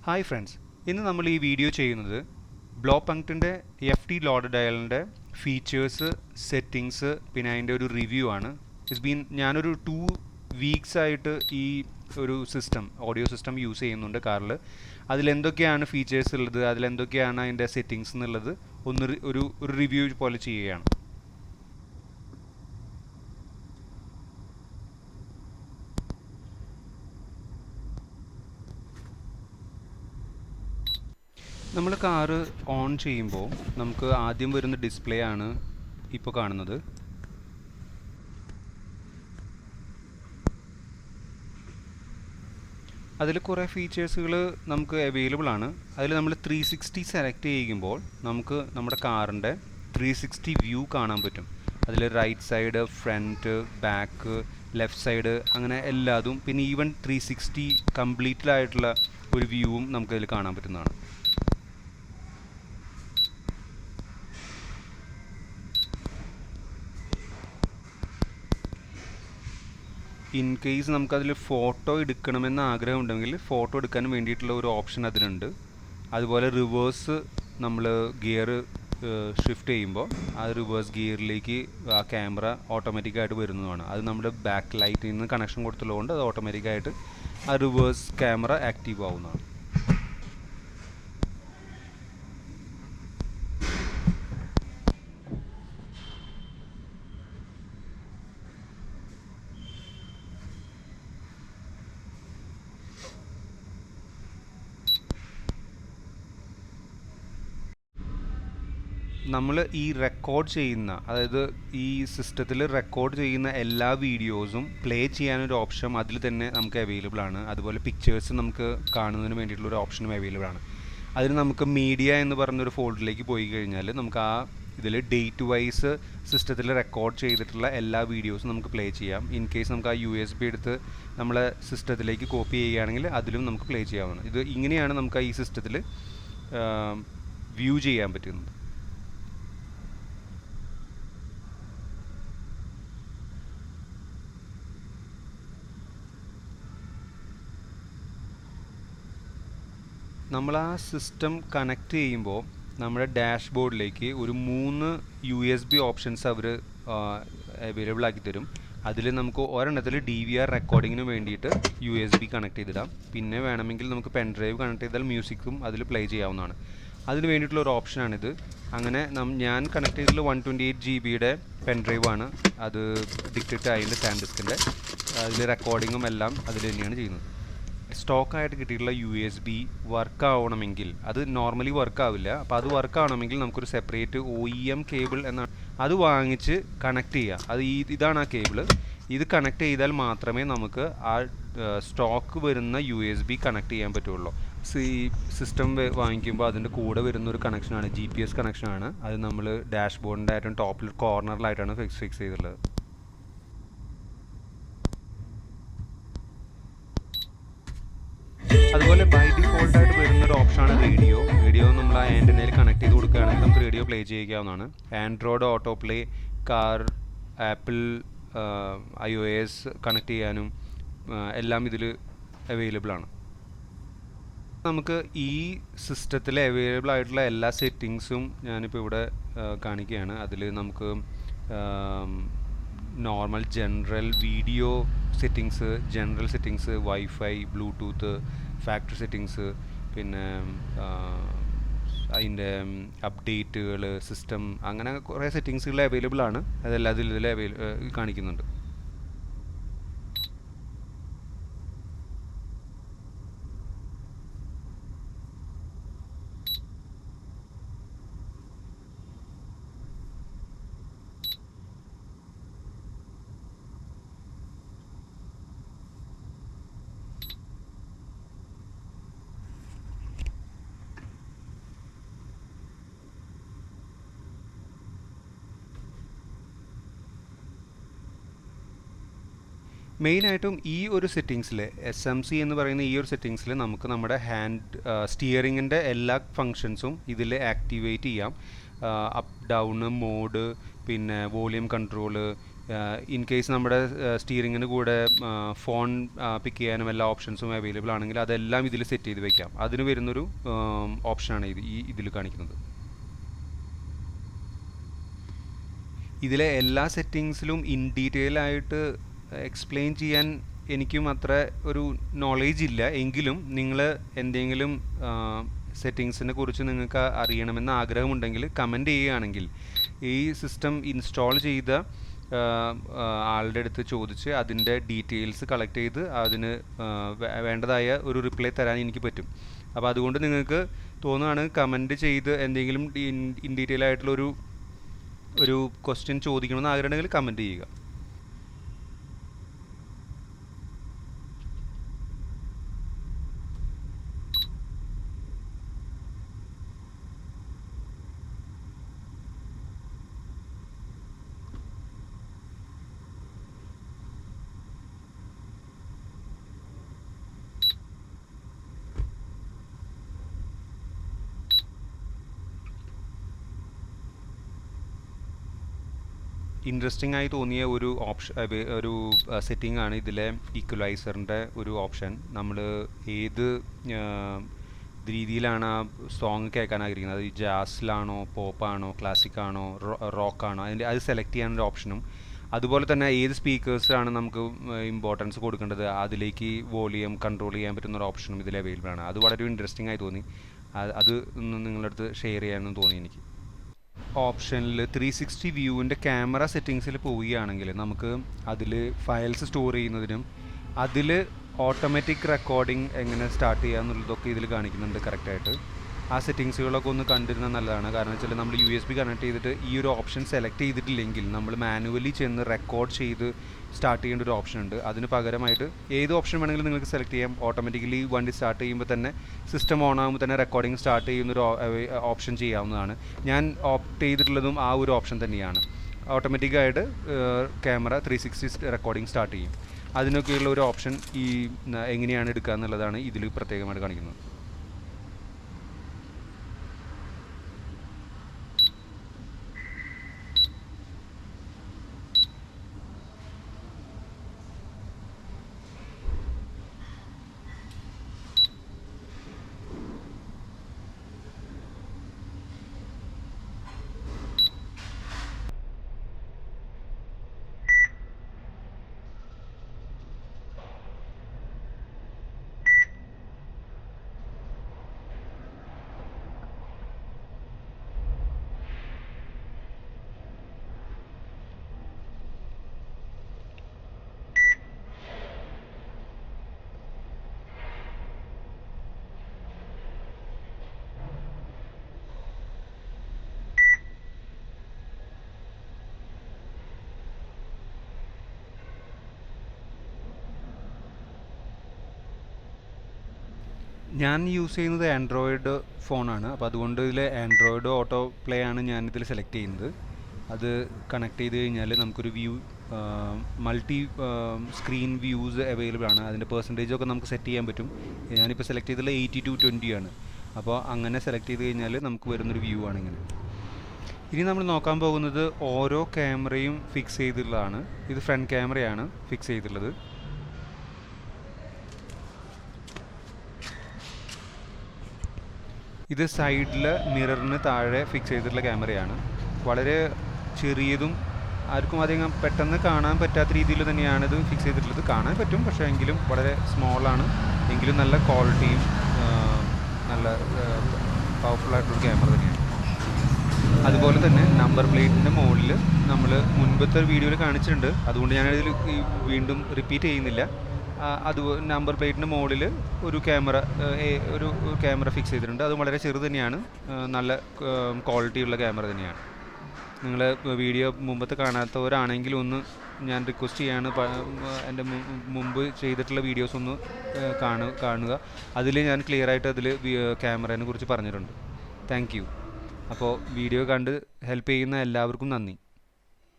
Hi friends, ഇന്ന് നമ്മൾ ഈ വീഡിയോ ചെയ്യുന്നത് ബ്ലോപങ്ക്റ്റിൻ്റെ FT ലോഡ് ഡയലിൻ്റെ ഫീച്ചേഴ്സ്, സെറ്റിങ്സ്, പിന്നെ അതിൻ്റെ ഒരു റിവ്യൂ ആണ്. ഞാനൊരു 2 വീക്സ് ആയിട്ട് ഈ ഒരു ഓഡിയോ സിസ്റ്റം യൂസ് ചെയ്യുന്നുണ്ട് കാറിൽ. അതിലെന്തൊക്കെയാണ് ഫീച്ചേഴ്സ് ഉള്ളത്, അതിലെന്തൊക്കെയാണ് അതിൻ്റെ സെറ്റിങ്സ് എന്നുള്ളത് ഒരു റിവ്യൂ പോലെ ചെയ്യുകയാണ്. നമ്മൾ കാറ് ഓൺ ചെയ്യുമ്പോൾ നമുക്ക് ആദ്യം വരുന്ന ഡിസ്പ്ലേ ആണ് ഇപ്പോൾ കാണുന്നത്. അതിൽ കുറേ ഫീച്ചേഴ്സുകൾ നമുക്ക് അവൈലബിൾ ആണ്. അതിൽ നമ്മൾ 360 സെലക്ട് ചെയ്യുമ്പോൾ നമുക്ക് നമ്മുടെ കാറിൻ്റെ 360 വ്യൂ കാണാൻ പറ്റും. അതിൽ right side, front, back, left side, അങ്ങനെ എല്ലാതും, പിന്നെ ഈവൻ 360 കംപ്ലീറ്റ്ലായിട്ടുള്ള ഒരു വ്യൂവും നമുക്കതിൽ കാണാൻ പറ്റുന്നതാണ്. ഇൻ കേസ് നമുക്കതിൽ ഫോട്ടോ എടുക്കണമെന്ന് ആഗ്രഹമുണ്ടെങ്കിൽ ഫോട്ടോ എടുക്കാൻ വേണ്ടിയിട്ടുള്ള ഒരു ഓപ്ഷൻ അതിലുണ്ട്. അതുപോലെ റിവേഴ്സ് നമ്മൾ ഗിയർ ഷിഫ്റ്റ് ചെയ്യുമ്പോൾ ആ റിവേഴ്സ് ഗിയറിലേക്ക് ആ ക്യാമറ ഓട്ടോമാറ്റിക്കായിട്ട് വരുന്നതാണ്. അത് നമ്മുടെ ബാക്ക് ലൈറ്റിൽ നിന്ന് കണക്ഷൻ കൊടുത്തുള്ളതുകൊണ്ട് അത് ഓട്ടോമാറ്റിക്കായിട്ട് ആ റിവേഴ്സ് ക്യാമറ ആക്റ്റീവ് ആവുന്നതാണ്. നമ്മൾ ഈ റെക്കോർഡ് ചെയ്യുന്ന, അതായത് ഈ സിസ്റ്റത്തിൽ റെക്കോർഡ് ചെയ്യുന്ന എല്ലാ വീഡിയോസും പ്ലേ ചെയ്യാനൊരു ഓപ്ഷൻ അതിൽ തന്നെ നമുക്ക് അവൈലബിൾ ആണ്. അതുപോലെ പിക്ചേഴ്സ് നമുക്ക് കാണുന്നതിന് വേണ്ടിയിട്ടുള്ളൊരു ഓപ്ഷനും അവൈലബിൾ ആണ്. അതിന് നമുക്ക് മീഡിയ എന്ന് പറഞ്ഞൊരു ഫോൾഡറിലേക്ക് പോയി കഴിഞ്ഞാൽ നമുക്ക് ആ ഇതിൽ ഡേറ്റ് വൈസ് സിസ്റ്റത്തിൽ റെക്കോർഡ് ചെയ്തിട്ടുള്ള എല്ലാ വീഡിയോസും നമുക്ക് പ്ലേ ചെയ്യാം. ഇൻ കേസ് നമുക്ക് ആ USB എടുത്ത് നമ്മളെ സിസ്റ്റത്തിലേക്ക് കോപ്പി ചെയ്യുകയാണെങ്കിൽ അതിലും നമുക്ക് പ്ലേ ചെയ്യാവുന്നതാണ്. ഇങ്ങനെയാണ് നമുക്ക് ഈ സിസ്റ്റത്തിൽ വ്യൂ ചെയ്യാൻ പറ്റുന്നത്. നമ്മൾ ആ സിസ്റ്റം കണക്ട് ചെയ്യുമ്പോൾ നമ്മുടെ ഡാഷ്ബോർഡിലേക്ക് ഒരു 3 USB ഓപ്ഷൻസ് അവർ അവൈലബിൾ ആക്കി തരും. അതിൽ നമുക്ക് ഒരെണ്ണത്തിൽ DVR റെക്കോർഡിങ്ങിന് വേണ്ടിയിട്ട് USB കണക്ട് ചെയ്തിടാം. പിന്നെ വേണമെങ്കിൽ നമുക്ക് പെൻ ഡ്രൈവ് കണക്ട് ചെയ്താൽ മ്യൂസിക്കും അതിൽ പ്ലേ ചെയ്യാവുന്നതാണ്. അതിന് വേണ്ടിയിട്ടുള്ള ഒരു ഓപ്ഷനാണിത്. അങ്ങനെ ഞാൻ കണക്ട് ചെയ്തിട്ടുള്ള 128 GB പെൻ ഡ്രൈവാണ്. അത് ഡിക്റ്റഡ് ആയിട്ട് സാൻഡിസ്കിൻ്റെ അതിൽ റെക്കോർഡിങ്ങും എല്ലാം അതിൽ തന്നെയാണ് ചെയ്യുന്നത്. സ്റ്റോക്കായിട്ട് കിട്ടിയിട്ടുള്ള USB വർക്ക് ആവണമെങ്കിൽ, അത് നോർമലി വർക്ക് ആവില്ല. അപ്പോൾ അത് വർക്ക് ആവണമെങ്കിൽ നമുക്കൊരു സെപ്പറേറ്റ് OEM കേബിൾ എന്നാണ് അത് വാങ്ങിച്ച് കണക്ട് ചെയ്യുക. ഇതാണ് ആ കേബിൾ. ഇത് കണക്ട് ചെയ്താൽ മാത്രമേ നമുക്ക് ആ സ്റ്റോക്ക് വരുന്ന USB കണക്ട് ചെയ്യാൻ പറ്റുള്ളൂ. ഈ സിസ്റ്റം വാങ്ങിക്കുമ്പോൾ അതിൻ്റെ കൂടെ വരുന്നൊരു കണക്ഷനാണ് GPS കണക്ഷനാണ്. അത് നമ്മൾ ഡാഷ്ബോർഡിൻ്റെ ഏറ്റവും ടോപ്പിൽ കോർണറിലായിട്ടാണ് ഫിക്സ് ചെയ്തിട്ടുള്ളത്. അതുപോലെ ബൈ ഡിഫോൾട്ടായിട്ട് വരുന്നൊരു ഓപ്ഷനാണ് റേഡിയോ നമ്മൾ ആ ആൻറ്റിനയിൽ കണക്ട് ചെയ്ത് കൊടുക്കുകയാണെങ്കിൽ നമുക്ക് റേഡിയോ പ്ലേ ചെയ്യിക്കാവുന്നതാണ്. Android Auto play, car, Apple iOS connect ചെയ്യാനും എല്ലാം ഇതിൽ അവൈലബിൾ ആണ്. നമുക്ക് ഈ സിസ്റ്റത്തിൽ അവൈലബിൾ ആയിട്ടുള്ള എല്ലാ സെറ്റിങ്സും ഞാനിപ്പോൾ ഇവിടെ കാണിക്കുകയാണ്. അതിൽ നമുക്ക് normal, general, video settings, general settings, wifi, Bluetooth, factory settings, പിന്നെ അതിൻ്റെ അപ്ഡേറ്റുകൾ, സിസ്റ്റം, അങ്ങനെ കുറേ സെറ്റിങ്സുകൾ അവൈലബിൾ ആണ്. അതെല്ലാം ഇതിൽ കാണിക്കുന്നുണ്ട്. മെയിനായിട്ടും ഈ ഒരു സെറ്റിങ്സിൽ, SMC എന്ന് പറയുന്ന ഈ ഒരു സെറ്റിങ്സിൽ നമുക്ക് നമ്മുടെ സ്റ്റിയറിങ്ങിൻ്റെ എല്ലാ ഫങ്ഷൻസും ഇതിൽ ആക്ടിവേറ്റ് ചെയ്യാം. അപ്പ് ഡൗൺ മോഡ്, പിന്നെ വോളിയം കൺട്രോള്, ഇൻ കേസ് നമ്മുടെ സ്റ്റീറിങ്ങിന് കൂടെ ഫോൺ പിക്ക് ചെയ്യാനും എല്ലാ ഓപ്ഷൻസും അവൈലബിൾ ആണെങ്കിൽ അതെല്ലാം ഇതിൽ സെറ്റ് ചെയ്ത് വെക്കാം. അതിന് വരുന്നൊരു ഓപ്ഷനാണ് ഇതിൽ കാണിക്കുന്നത്. ഇതിലെ എല്ലാ സെറ്റിങ്സിലും ഇൻ ഡീറ്റെയിൽ ആയിട്ട് എക്സ്പ്ലെയിൻ ചെയ്യാൻ എനിക്കും അത്ര ഒരു നോളേജ് ഇല്ല. എങ്കിലും നിങ്ങൾ എന്തെങ്കിലും സെറ്റിങ്സിനെ കുറിച്ച് നിങ്ങൾക്ക് അറിയണമെന്ന് ആഗ്രഹമുണ്ടെങ്കിൽ കമൻറ്റ് ചെയ്യുകയാണെങ്കിൽ ഈ സിസ്റ്റം ഇൻസ്റ്റാൾ ചെയ്ത ആളുടെ അടുത്ത് ചോദിച്ച് അതിൻ്റെ ഡീറ്റെയിൽസ് കളക്ട് ചെയ്ത് അതിന് വേണ്ടതായ ഒരു റിപ്ലൈ തരാൻ എനിക്ക് പറ്റും. അപ്പോൾ അതുകൊണ്ട് നിങ്ങൾക്ക് തോന്നുകയാണ് കമൻറ്റ് ചെയ്ത് എന്തെങ്കിലും ഇൻ ഡീറ്റെയിൽ ആയിട്ടുള്ളൊരു ക്വസ്റ്റ്യൻ ചോദിക്കണമെന്ന് ആഗ്രഹമുണ്ടെങ്കിൽ കമൻറ്റ് ചെയ്യുക. ഇൻട്രസ്റ്റിംഗ് ആയി തോന്നിയ ഒരു സെറ്റിംഗ് ആണ് ഇതിലെ ഈക്വലൈസറിൻ്റെ ഒരു ഓപ്ഷൻ. നമ്മൾ ഏത് രീതിയിലാണ് ആ സോങ് കേൾക്കാൻ ആഗ്രഹിക്കുന്നത്, അത് ജാസിലാണോ, പോപ്പാണോ, ക്ലാസിക്കാണോ, റോക്കാണോ, അത് സെലക്ട് ചെയ്യാനൊരു ഓപ്ഷനും, അതുപോലെ തന്നെ ഏത് സ്പീക്കേഴ്സാണ് നമുക്ക് ഇമ്പോർട്ടൻസ് കൊടുക്കേണ്ടത് അതിലേക്ക് വോളിയം കൺട്രോൾ ചെയ്യാൻ പറ്റുന്നൊരു ഓപ്ഷനും ഇതിൽ അവൈലബിൾ ആണ്. അത് വളരെ ഇൻട്രസ്റ്റിംഗ് ആയി തോന്നി. അത് നിങ്ങളുടെ അടുത്ത് ഷെയർ ചെയ്യാമെന്ന് തോന്നി എനിക്ക്. ഓപ്ഷനിൽ 360 വ്യൂവിൻ്റെ ക്യാമറ സെറ്റിങ്സിൽ പോവുകയാണെങ്കിൽ നമുക്ക് അതിൽ ഫയൽസ് സ്റ്റോർ ചെയ്യുന്നതിനും അതിൽ ഓട്ടോമാറ്റിക് റെക്കോർഡിംഗ് എങ്ങനെ സ്റ്റാർട്ട് ചെയ്യുക എന്നുള്ളതൊക്കെ ഇതിൽ കാണിക്കുന്നുണ്ട് കറക്റ്റായിട്ട്. ആ സെറ്റിങ്സുകളൊക്കെ ഒന്ന് കണ്ടിരുന്നത് നല്ലതാണ്. കാരണം വെച്ചാൽ നമ്മൾ USB കണക്ട് ചെയ്തിട്ട് ഈ ഒരു ഓപ്ഷൻ സെലക്ട് ചെയ്തിട്ടില്ലെങ്കിൽ നമ്മൾ മാനുവലി ചെന്ന് റെക്കോർഡ് ചെയ്ത് സ്റ്റാർട്ട് ചെയ്യേണ്ട ഒരു ഓപ്ഷൻ ഉണ്ട്. അതിന് പകരമായിട്ട് ഏത് ഓപ്ഷൻ വേണമെങ്കിലും നിങ്ങൾക്ക് സെലക്ട് ചെയ്യാം. ഓട്ടോമാറ്റിക്കലി വണ്ടി സ്റ്റാർട്ട് ചെയ്യുമ്പോൾ തന്നെ സിസ്റ്റം ഓൺ ആകുമ്പോൾ തന്നെ റെക്കോർഡിംഗ് സ്റ്റാർട്ട് ചെയ്യുന്നൊരു ഓപ്ഷൻ ചെയ്യാവുന്നതാണ്. ഞാൻ ഓപ്റ്റ് ചെയ്തിട്ടുള്ളതും ആ ഒരു ഓപ്ഷൻ തന്നെയാണ്. ഓട്ടോമാറ്റിക്കായിട്ട് ക്യാമറ 360 റെക്കോർഡിംഗ് സ്റ്റാർട്ട് ചെയ്യും. അതിനൊക്കെയുള്ള ഒരു ഓപ്ഷൻ എങ്ങനെയാണ് എടുക്കുക എന്നുള്ളതാണ് ഇതിൽ പ്രത്യേകമായിട്ട് കാണിക്കുന്നത്. ഞാൻ യൂസ് ചെയ്യുന്നത് ആൻഡ്രോയിഡ് ഫോണാണ്. അപ്പോൾ അതുകൊണ്ട് ഇതിൽ ആൻഡ്രോയിഡ് ഓട്ടോ പ്ലേ ആണ് ഞാനിതിൽ സെലക്ട് ചെയ്യുന്നത്. അത് കണക്ട് ചെയ്ത് കഴിഞ്ഞാൽ നമുക്കൊരു മൾട്ടി സ്ക്രീൻ വ്യൂസ് അവൈലബിൾ ആണ്. അതിൻ്റെ പെർസെൻറ്റേജൊക്കെ നമുക്ക് സെറ്റ് ചെയ്യാൻ പറ്റും. ഞാനിപ്പോൾ സെലക്ട് ചെയ്തിട്ടുള്ള 80/20 ആണ്. അപ്പോൾ അങ്ങനെ സെലക്ട് ചെയ്ത് കഴിഞ്ഞാൽ നമുക്ക് വരുന്നൊരു വ്യൂ ആണ് ഇങ്ങനെ. ഇനി നമ്മൾ നോക്കാൻ പോകുന്നത് ഓരോ ക്യാമറയും ഫിക്സ് ചെയ്തിട്ടുള്ളതാണ്. ഇത് ഫ്രണ്ട് ക്യാമറയാണ് ഫിക്സ് ചെയ്തിട്ടുള്ളത്. ഇത് സൈഡിൽ മിററിന് താഴെ ഫിക്സ് ചെയ്തിട്ടുള്ള ക്യാമറയാണ്. വളരെ ചെറിയതും ആർക്കും അധികം പെട്ടെന്ന് കാണാൻ പറ്റാത്ത രീതിയിൽ തന്നെയാണ് ഇത് ഫിക്സ് ചെയ്തിട്ടുള്ളത്. കാണാൻ പറ്റും, പക്ഷേ എങ്കിലും വളരെ സ്മോളാണ്. എങ്കിലും നല്ല ക്വാളിറ്റിയും നല്ല പവർഫുള്ളായിട്ടുള്ള ക്യാമറ തന്നെയാണ്. അതുപോലെ തന്നെ നമ്പർ പ്ലേറ്റിൻ്റെ മുകളിൽ നമ്മൾ മുൻപത്തെ വീഡിയോയിൽ കാണിച്ചിട്ടുണ്ട്. അതുകൊണ്ട് ഞാനതിൽ വീണ്ടും റിപ്പീറ്റ് ചെയ്യുന്നില്ല. അത് നമ്പർ പ്ലേറ്റിൻ്റെ മുകളിൽ ഒരു ക്യാമറ ഫിക്സ് ചെയ്തിട്ടുണ്ട്. അത് വളരെ ചെറു തന്നെയാണ്, നല്ല ക്വാളിറ്റിയുള്ള ക്യാമറ തന്നെയാണ്. നിങ്ങൾ വീഡിയോ മുമ്പത്തെ കാണാത്തവരാണെങ്കിൽ ഒന്ന് ഞാൻ റിക്വസ്റ്റ് ചെയ്യാണ്, എൻ്റെ മുമ്പ് ചെയ്തിട്ടുള്ള വീഡിയോസ് ഒന്ന് കാണുക. അതിൽ ഞാൻ ക്ലിയറായിട്ട് അതിൽ ക്യാമറയെ കുറിച്ച് പറഞ്ഞിട്ടുണ്ട്. Thank you. അപ്പോൾ വീഡിയോ കണ്ട് ഹെൽപ്പ് ചെയ്യുന്ന എല്ലാവർക്കും നന്ദി.